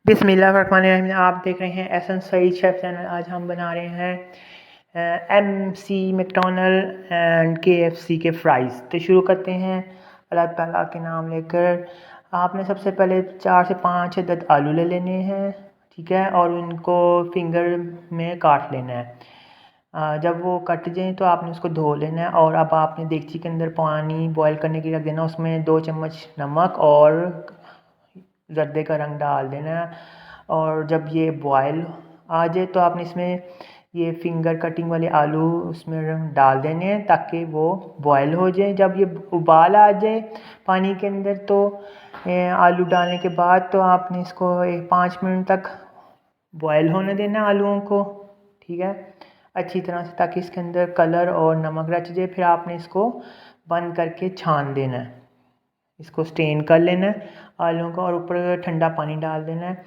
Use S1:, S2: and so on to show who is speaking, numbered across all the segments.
S1: बिस्मिल्लाहिर्रहमानिर्रहीम। आप देख रहे हैं एहसन सईद शेफ़ चैनल। आज हम बना रहे हैं एमसी मैकडॉनल्ड एंड केएफसी के फ़्राइज़। तो शुरू करते हैं अल्लाह ताला के नाम लेकर। आपने सबसे पहले 4 से 5 अदद आलू ले लेने हैं, ठीक है, और उनको फिंगर में काट लेना है। जब वो कट जाए तो आपने उसको धो लेना है और अब आपने देगची के अंदर पानी बॉयल करने के लिए रख देना। उसमें 2 चम्मच नमक और जर्दे का रंग डाल देना है। और जब ये बॉयल आ जाए तो आपने इसमें ये फिंगर कटिंग वाले आलू उसमें डाल देने हैं ताकि वो बॉयल हो जाए। जब ये उबाल आ जाए पानी के अंदर तो आलू डालने के बाद तो आपने इसको 5 मिनट तक बॉयल होने देना आलूओं को, ठीक है, अच्छी तरह से, ताकि इसके अंदर कलर और नमक रच जाए। फिर आपने इसको बंद करके छान देना है, इसको स्टेन कर लेना है आलूओं को, और ऊपर ठंडा पानी डाल देना है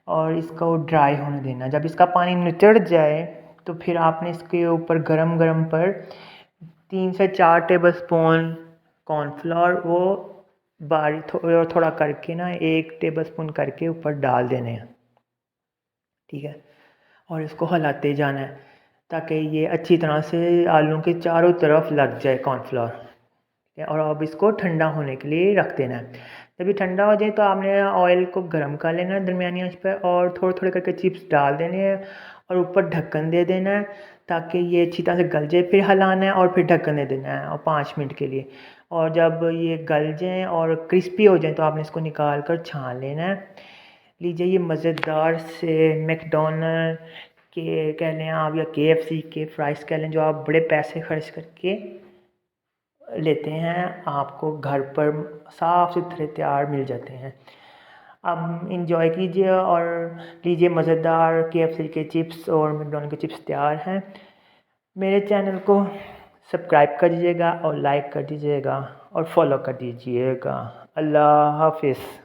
S1: और इसको ड्राई होने देना है। जब इसका पानी निचड़ जाए तो फिर आपने इसके ऊपर गरम गरम पर 3 से 4 टेबलस्पून कॉर्नफ्लोर वो बारीक थोड़ा करके ना 1 टेबलस्पून करके ऊपर डाल देने हैं, ठीक है, और इसको हिलाते जाना है ताकि ये अच्छी तरह से आलूओं के चारों तरफ लग जाए कॉर्नफ्लोर। और अब इसको ठंडा होने के लिए रख देना है। जब ये ठंडा हो जाए तो आपने ऑयल को गर्म कर लेना है दरमियानी आंच पर और थोड़े थोड़े करके चिप्स डाल देने हैं और ऊपर ढक्कन दे देना है ताकि ये अच्छी तरह से गल जाए। फिर हिलाना है और फिर ढक्कन दे देना है और 5 मिनट के लिए। और जब ये गल जाएँ और क्रिस्पी हो जाए तो आपने इसको निकाल कर छान लेना है। लीजिए ये मज़ेदार से मैकडॉनल्ड के कह लें आप या केएफसी के फ़्राइज़ कह लें, जो आप बड़े पैसे खर्च करके लेते हैं, आपको घर पर साफ़ सुथरे तैयार मिल जाते हैं। अब इंजॉय कीजिए और लीजिए मज़ेदार केएफसी के चिप्स और मैकडॉनल्ड के चिप्स तैयार हैं। मेरे चैनल को सब्सक्राइब कर दीजिएगा और लाइक कर दीजिएगा और फॉलो कर दीजिएगा। अल्लाह हाफ़िज़।